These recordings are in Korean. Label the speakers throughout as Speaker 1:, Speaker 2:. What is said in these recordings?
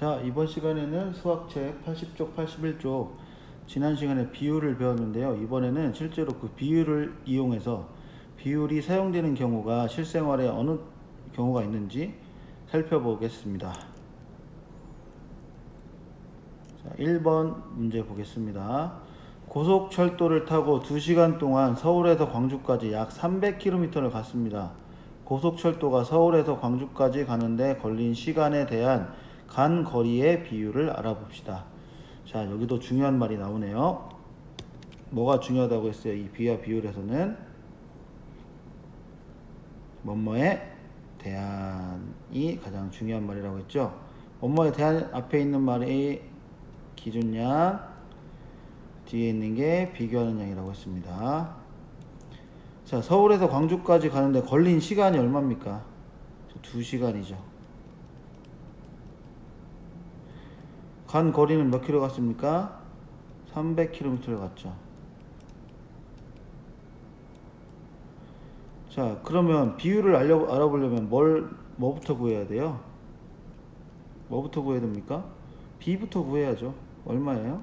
Speaker 1: 자, 이번 시간에는 수학책 80쪽, 81쪽 지난 시간에 비율을 배웠는데요. 이번에는 실제로 그 비율을 이용해서 비율이 사용되는 경우가 실생활에 어느 경우가 있는지 살펴보겠습니다. 자, 1번 문제 보겠습니다. 고속철도를 타고 2시간 동안 서울에서 광주까지 약 300km를 갔습니다. 고속철도가 서울에서 광주까지 가는데 걸린 시간에 대한 간 거리의 비율을 알아봅시다. 자, 여기도 중요한 말이 나오네요. 뭐가 중요하다고 했어요? 이 비와 비율에서는 뭐뭐에 대한이 가장 중요한 말이라고 했죠. 뭐뭐에 대한 앞에 있는 말이 기준량, 뒤에 있는 게 비교하는 양이라고 했습니다. 자, 서울에서 광주까지 가는데 걸린 시간이 얼마입니까? 2시간이죠. 간 거리는 몇 킬로 갔습니까? 300km를 갔죠. 자, 그러면 비율을 알아보려면 뭐부터 구해야 돼요? 뭐부터 구해야 됩니까? B부터 구해야죠. 얼마예요?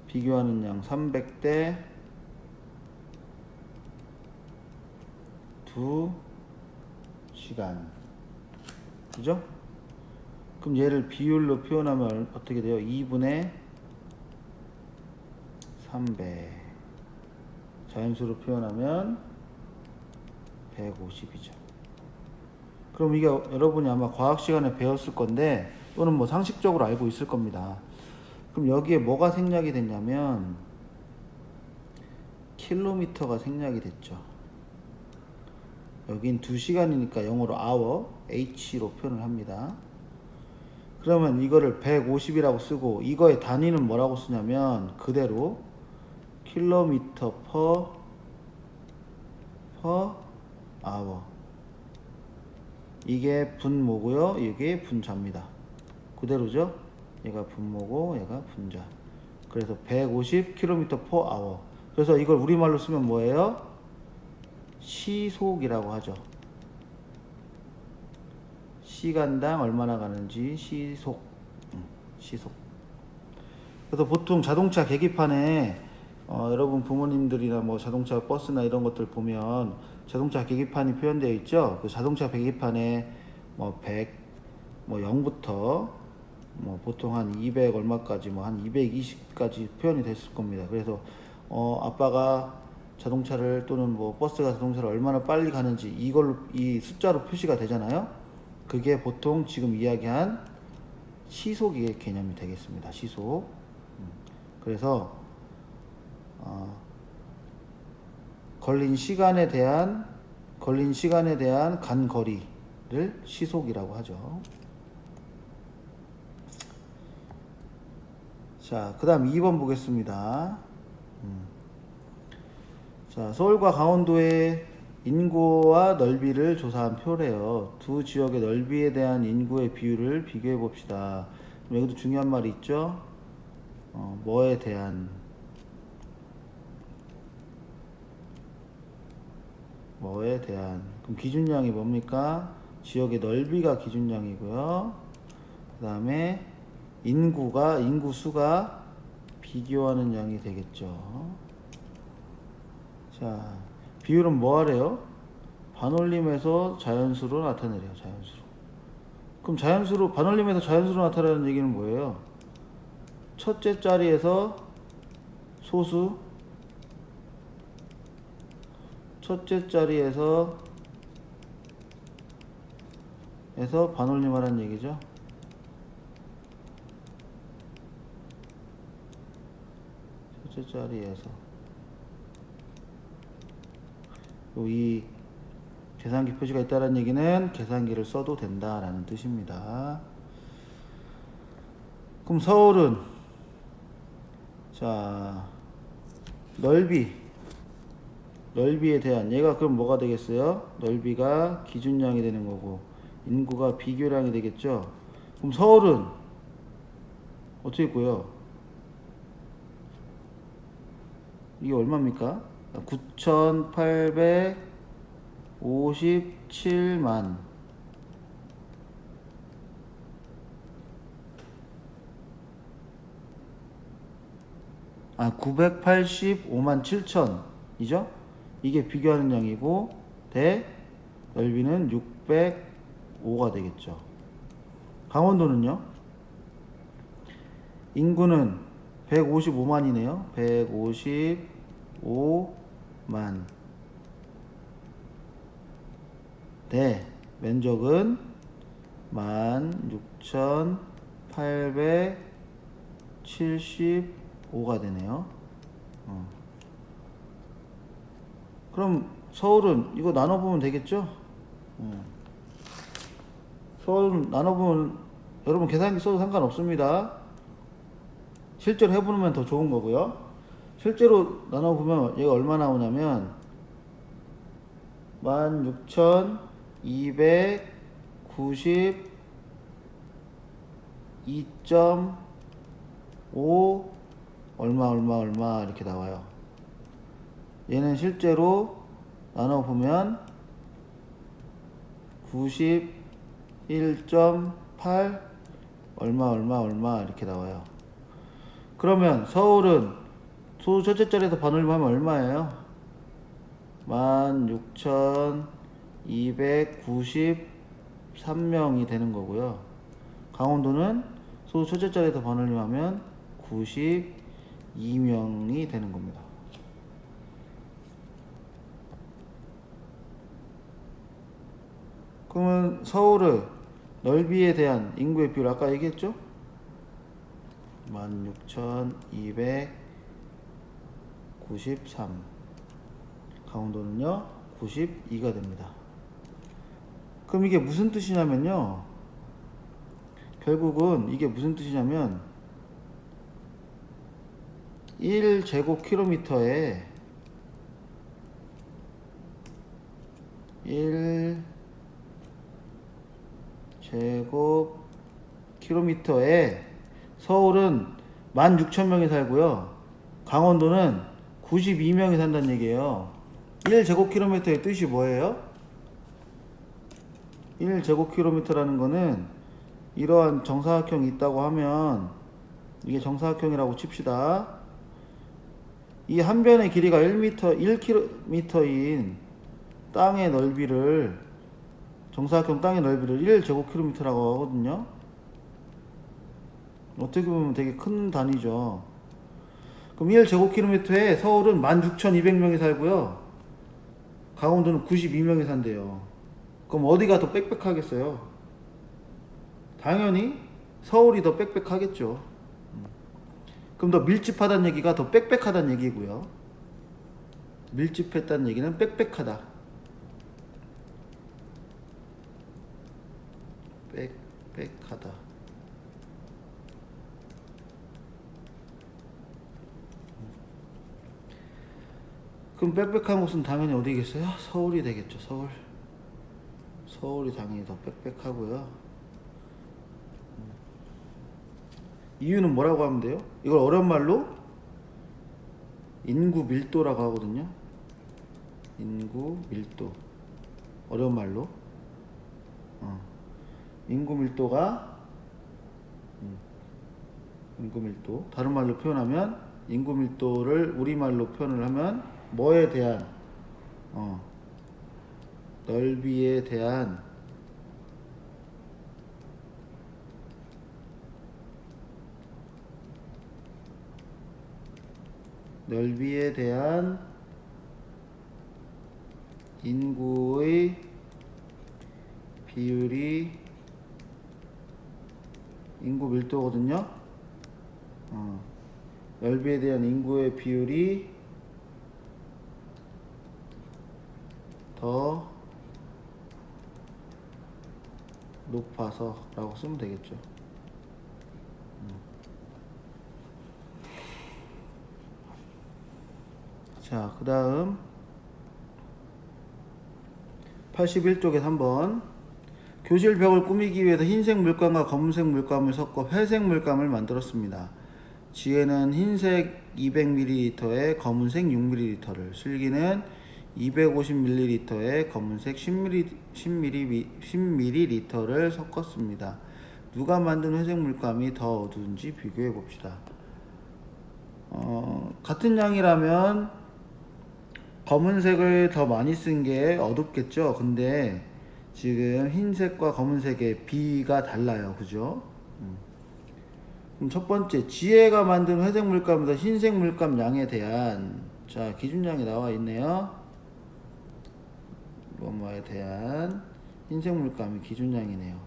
Speaker 1: 비교하는 양 300대 2시간. 그죠? 그럼 얘를 비율로 표현하면 어떻게 돼요? 2분의 300. 자연수로 표현하면 150이죠. 그럼 이게 여러분이 아마 과학 시간에 배웠을 건데 또는 뭐 상식적으로 알고 있을 겁니다. 그럼 여기에 뭐가 생략이 됐냐면 킬로미터가 생략이 됐죠. 여긴 2시간이니까 영어로 hour, h로 표현을 합니다. 그러면 이거를 150이라고 쓰고 이거의 단위는 뭐라고 쓰냐면 그대로 킬로미터 per hour. 이게 분모고요. 이게 분자입니다. 그대로죠. 얘가 분모고 얘가 분자. 그래서 150km per hour. 그래서 이걸 우리말로 쓰면 뭐예요? 시속이라고 하죠. 시간당 얼마나 가는지 시속. 시속. 그래서 보통 자동차 계기판에 여러분 부모님들이나 뭐 자동차 버스나 이런 것들 보면 자동차 계기판이 표현되어 있죠. 그 자동차 계기판에 뭐 100, 뭐 0부터 뭐 보통 한 200 얼마까지 뭐 한 220까지 표현이 됐을 겁니다. 그래서 아빠가 자동차를 또는 뭐 버스가 자동차를 얼마나 빨리 가는지 이걸로 이 숫자로 표시가 되잖아요. 그게 보통 지금 이야기한 시속의 개념이 되겠습니다. 시속. 그래서 걸린 시간에 대한 간 거리를 시속이라고 하죠. 자, 그 다음 2번 보겠습니다. 자, 서울과 강원도의 인구와 넓이를 조사한 표래요. 두 지역의 넓이에 대한 인구의 비율을 비교해 봅시다. 여기도 중요한 말이 있죠. 뭐에 대한 그럼 기준량이 뭡니까? 지역의 넓이가 기준량이고요. 그 다음에 인구수가 비교하는 양이 되겠죠. 자, 비율은 뭐 하래요? 반올림에서 자연수로 나타내래요. 자연수로. 그럼 반올림에서 자연수로 나타내는 얘기는 뭐예요? 첫째 자리에서 소수, 첫째 자리에서 반올림하라는 얘기죠. 첫째 자리에서 이 계산기 표시가 있다는 얘기는 계산기를 써도 된다라는 뜻입니다. 그럼 서울은 자 넓이에 대한 얘가 그럼 뭐가 되겠어요? 넓이가 기준량이 되는 거고 인구가 비교량이 되겠죠. 그럼 서울은 어떻게 구해요? 이게 얼마입니까? 9,857만 985만 7천이죠. 이게 비교하는 양이고 대 넓이는 605가 되겠죠. 강원도는요. 인구는 155만이네요. 155만 대 면적은 16,875가 되네요. 그럼 서울은 이거 나눠보면 되겠죠? 서울 나눠보면 여러분 계산기 써도 상관없습니다. 실제로 해보면 더 좋은 거고요. 실제로 나눠보면 얘가 얼마 나오냐면 16,292.5 얼마 이렇게 나와요. 얘는 실제로 나눠보면 91.8 얼마 이렇게 나와요. 그러면 서울은 소 첫째 자리에서 반올림하면 얼마예요? 16,293명이 되는 거고요. 강원도는 소 첫째 자리에서 반올림하면 92명이 되는 겁니다. 그러면 서울의 넓이에 대한 인구의 비율 아까 얘기했죠? 16,293. 강원도는요 92가 됩니다. 그럼 이게 무슨 뜻이냐면요, 결국은 이게 무슨 뜻이냐면 1제곱킬로미터에 1제곱킬로미터에 서울은 16,000명이 살고요. 강원도는 92명이 산다는 얘기예요. 1제곱킬로미터의 뜻이 뭐예요? 1제곱킬로미터라는 거는 이러한 정사각형이 있다고 하면 이게 정사각형이라고 칩시다. 이 한 변의 길이가 1km인 땅의 넓이를, 정사각형 땅의 넓이를 1제곱킬로미터라고 하거든요. 어떻게 보면 되게 큰 단위죠. 그럼 1제곱킬로미터에 서울은 16,200명이 살고요. 강원도는 92명이 산대요. 그럼 어디가 더 빽빽하겠어요? 당연히 서울이 더 빽빽하겠죠. 그럼 더 밀집하다는 얘기가 더 빽빽하다는 얘기고요. 밀집했다는 얘기는 빽빽하다. 빽빽하다. 그럼 빽빽한 곳은 당연히 어디겠어요? 서울이 되겠죠. 서울이 당연히 더 빽빽하고요. 이유는 뭐라고 하면 돼요? 이걸 어려운 말로 인구 밀도라고 하거든요. 인구 밀도. 어려운 말로 인구 밀도가 인구 밀도. 다른 말로 표현하면 인구 밀도를 우리말로 표현을 하면 뭐에 대한 넓이에 대한 인구의 비율이 인구 밀도거든요. 넓이에 대한 인구의 비율이 더 높아서 라고 쓰면 되겠죠. 자, 그 다음 81쪽에 3번. 교실 벽을 꾸미기 위해서 흰색 물감과 검은색 물감을 섞어 회색 물감을 만들었습니다. 지혜는 흰색 200ml에 검은색 6ml를, 슬기는 250ml에 검은색 10ml를 섞었습니다. 누가 만든 회색 물감이 더 어두운지 비교해 봅시다. 같은 양이라면 검은색을 더 많이 쓴 게 어둡겠죠. 근데 지금 흰색과 검은색의 비가 달라요. 그죠? 그럼 첫 번째, 지혜가 만든 회색 물감보다 흰색 물감 양에 대한 자 기준량이 나와 있네요. 뭐뭐에 대한 흰색 물감이 기준량이네요.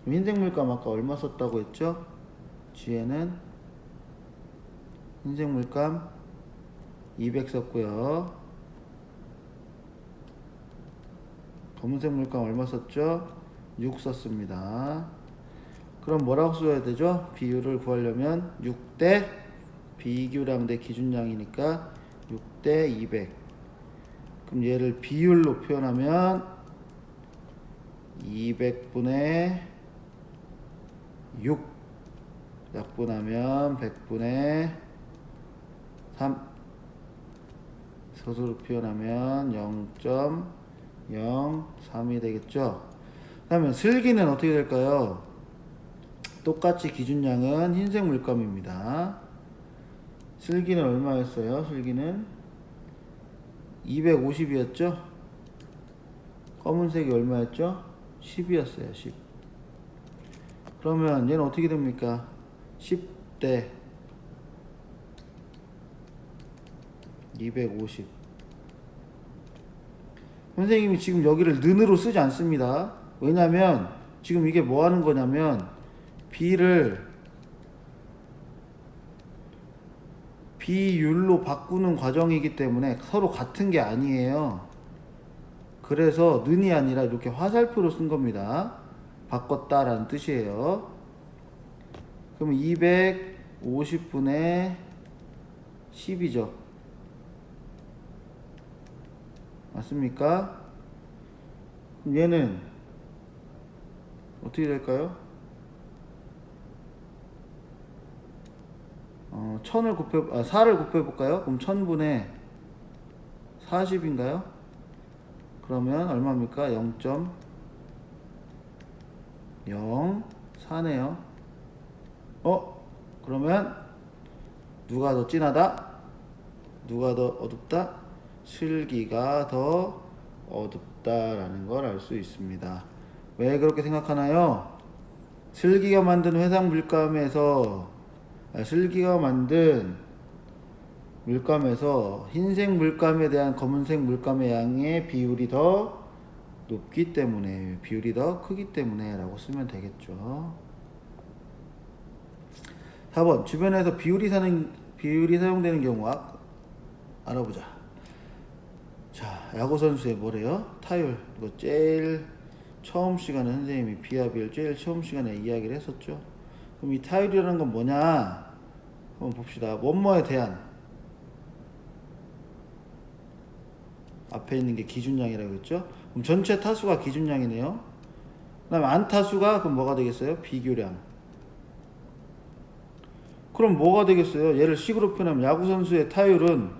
Speaker 1: 그럼 흰색 물감 아까 얼마 썼다고 했죠? 지혜는 흰색 물감 200 썼고요. 검은색 물감 얼마 썼죠? 6 썼습니다. 그럼 뭐라고 써야 되죠? 비율을 구하려면 6대 비교량 대 기준량이니까 6대 200. 그럼 얘를 비율로 표현하면 200분의 6 약분하면 100분의 3 서술로 표현하면 0.03이 되겠죠. 그 다음에 슬기는 어떻게 될까요? 똑같이 기준량은 흰색 물감입니다. 슬기는 얼마였어요? 슬기는 250이었죠? 검은색이 얼마였죠? 10이었어요. 10. 그러면 얘는 어떻게 됩니까? 10대 250. 선생님이 지금 여기를 는으로 쓰지 않습니다. 왜냐면 지금 이게 뭐 하는 거냐면 B를 비율로 바꾸는 과정이기 때문에 서로 같은 게 아니에요. 그래서 는이 아니라 이렇게 화살표로 쓴 겁니다. 바꿨다라는 뜻이에요. 그럼 250분의 10이죠. 맞습니까? 그럼 얘는 어떻게 될까요? 4를 곱해볼까요? 그럼 1000분의 40인가요? 그러면 얼마입니까? 0.04네요. 그러면 누가 더 진하다? 누가 더 어둡다? 슬기가 더 어둡다라는 걸 알 수 있습니다. 왜 그렇게 생각하나요? 슬기가 만든 회색 물감에서 흰색 물감에 대한 검은색 물감의 양의 비율이 더 높기 때문에, 비율이 더 크기 때문에 라고 쓰면 되겠죠. 4번 주변에서 비율이 사용되는 경우 알아보자. 자, 야구 선수의 뭐래요? 타율. 이거 제일 처음 시간에 선생님이 비합을 제일 처음 시간에 이야기를 했었죠. 그럼 이 타율이라는 건 뭐냐? 한번 봅시다. 뭐뭐에 대한 앞에 있는 게 기준량이라고 했죠. 그럼 전체 타수가 기준량이네요. 그다음에 안타수가 그럼 뭐가 되겠어요? 비교량. 그럼 뭐가 되겠어요? 얘를 식으로 표현하면 야구 선수의 타율은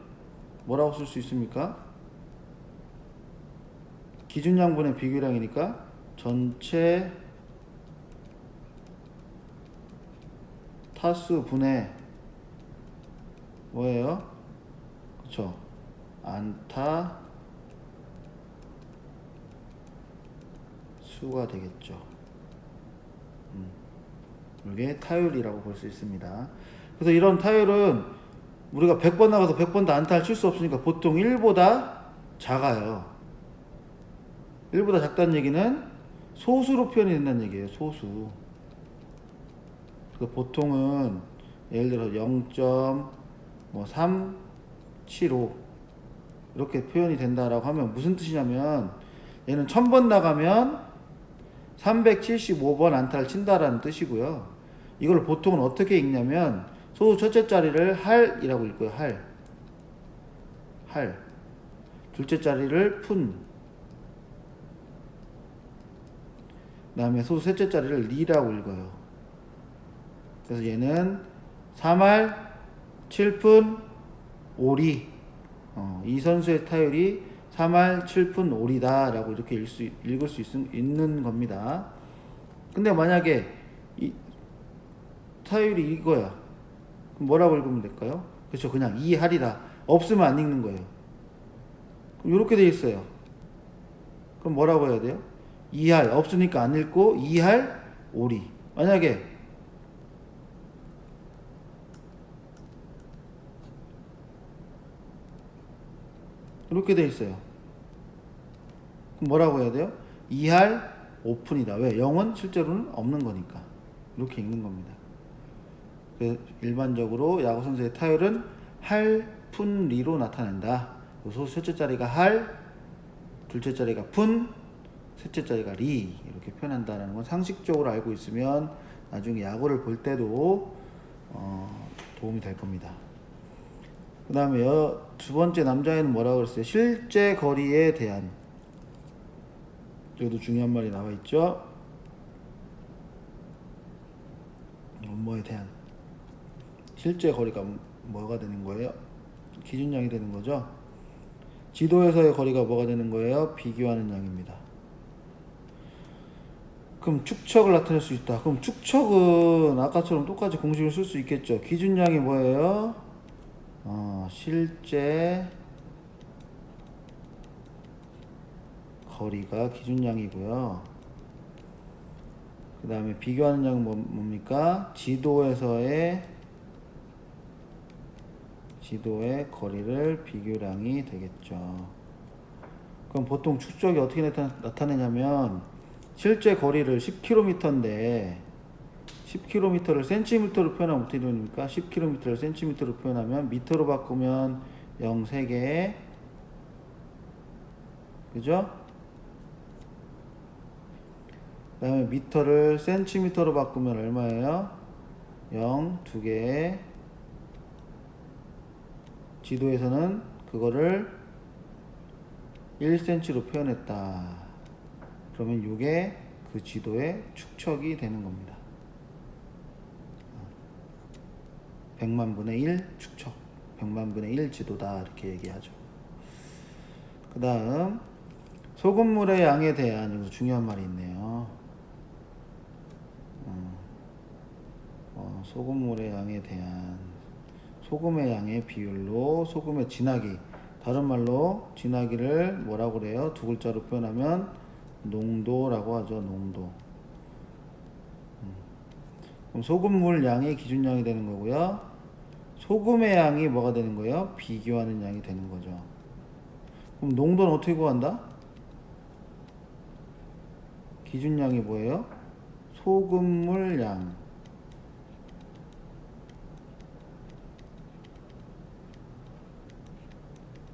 Speaker 1: 뭐라고 쓸 수 있습니까? 기준량분의 비교량이니까 전체 타수 분의 뭐예요? 그쵸? 안타 수가 되겠죠. 이게 타율이라고 볼 수 있습니다. 그래서 이런 타율은 우리가 100번 나가서 100번도 안타를 칠 수 없으니까 보통 1보다 작아요. 1보다 작다는 얘기는 소수로 표현이 된다는 얘기예요. 소수. 그래서 보통은 예를 들어 0.375 이렇게 표현이 된다라고 하면 무슨 뜻이냐면 얘는 1000번 나가면 375번 안타를 친다라는 뜻이고요. 이걸 보통은 어떻게 읽냐면 소수 첫째 자리를 할이라고 읽고요. 할. 둘째 자리를 푼. 그 다음에 소수 셋째 자리를 리라고 읽어요. 그래서 얘는 3할 7푼 5리. 이 선수의 타율이 3할 7푼 5리다 라고 이렇게 읽을 수 있는 겁니다. 근데 만약에 이 타율이 이거야. 그럼 뭐라고 읽으면 될까요? 그렇죠. 그냥 이할이라 없으면 안 읽는 거예요. 그럼 이렇게 돼 있어요. 그럼 뭐라고 해야 돼요? 이할 없으니까 안 읽고 이할 오리. 만약에 이렇게 돼 있어요. 그럼 뭐라고 해야 돼요? 이할 오픈이다. 왜? 0은 실제로는 없는 거니까. 이렇게 읽는 겁니다. 그래서 일반적으로 야구 선수의 타율은 할, 푼, 리로 나타낸다. 그래서 첫째 자리가 할, 둘째 자리가 푼, 셋째 자리가 리 이렇게 표현한다는 건 상식적으로 알고 있으면 나중에 야구를 볼 때도 도움이 될 겁니다. 그 다음에 두 번째 남자애는 뭐라고 그랬어요? 실제 거리에 대한. 여기도 중요한 말이 나와 있죠. 뭐에 대한. 실제 거리가 뭐가 되는 거예요? 기준량이 되는 거죠. 지도에서의 거리가 뭐가 되는 거예요? 비교하는 양입니다. 그럼 축척을 나타낼 수 있다. 그럼 축척은 아까처럼 똑같이 공식을 쓸 수 있겠죠. 기준량이 뭐예요? 실제 거리가 기준량이고요. 그 다음에 비교하는 양은 뭡니까? 지도의 거리를 비교량이 되겠죠. 그럼 보통 축척이 어떻게 나타내냐면 실제 거리를 10km인데 10km를 cm로 표현하면 어떻게 됩니까? 10km를 cm로 표현하면 미터로 바꾸면 0 3개, 그죠? 그 다음에 미터를 cm로 바꾸면 얼마예요? 0 2개. 지도에서는 그거를 1cm로 표현했다. 그러면 이게 그 지도의 축척이 되는 겁니다. 100만 분의 1 축척, 100만 분의 1 지도다 이렇게 얘기하죠. 그 다음 소금물의 양에 대한 여기서 중요한 말이 있네요. 소금물의 양에 대한 소금의 양의 비율로 소금의 진하기, 다른 말로 진하기를 뭐라고 그래요? 두 글자로 표현하면 농도라고 하죠. 농도. 그럼 소금물 양이 기준량이 되는 거고요. 소금의 양이 뭐가 되는 거예요? 비교하는 양이 되는 거죠. 그럼 농도는 어떻게 구한다? 기준량이 뭐예요? 소금물 양.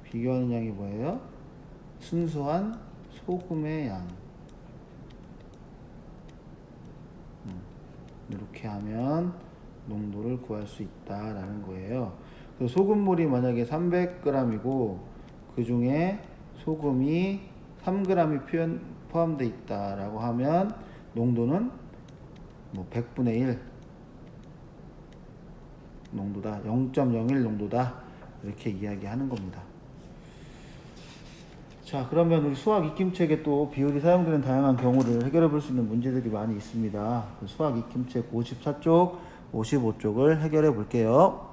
Speaker 1: 비교하는 양이 뭐예요? 순수한 소금의 양. 이렇게 하면 농도를 구할 수 있다라는 거예요. 그래서 소금물이 만약에 300g이고 그 중에 소금이 3g이 포함되어 있다라고 하면 농도는 뭐 100분의 1 농도다, 0.01 농도다 이렇게 이야기하는 겁니다. 자, 그러면 우리 수학 익힘책에 또 비율이 사용되는 다양한 경우를 해결해 볼 수 있는 문제들이 많이 있습니다. 수학 익힘책 54쪽, 55쪽을 해결해 볼게요.